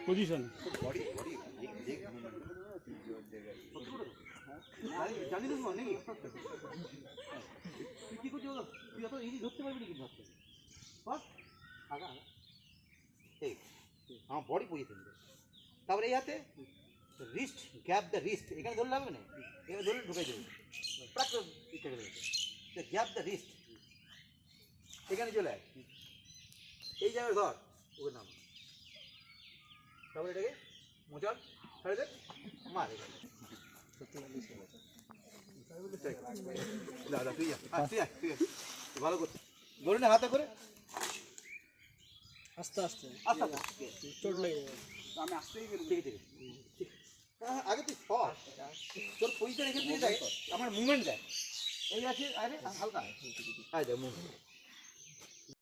position জানি না নাকি কি করছো তুই অত ইজি ধরতে পারবি না কিন্তু আগা আগা এই আমার বডি পজিশন তারপরে এই হাতে রিস্ট গ্যাপ দ্য রিস্ট এখানে ধরলে লাগবে না এখানে ধরলে ঢুকে দেবে প্রাক গ্যাপ দ্য রিস্ট এখানে চলে আয় এই জায়গায় ধর ওকে নাম তারপরে এটাকে মোচড় ছাড়ে দে মার এখানে দাদা তুই তুই ভালো করছিস ধরে না হাতে করে আস্তে আস্তে আস্তে আস্তে চোট লেগে যাবে আমি আসতেই গেলাম ঠিক আছে আগে তুই সর তোর পয়সা রেখে দিয়ে দেখ আমার মুভমেন্ট দেখ এই আছে আরে হালকা আয় দেখ মুভমেন্ট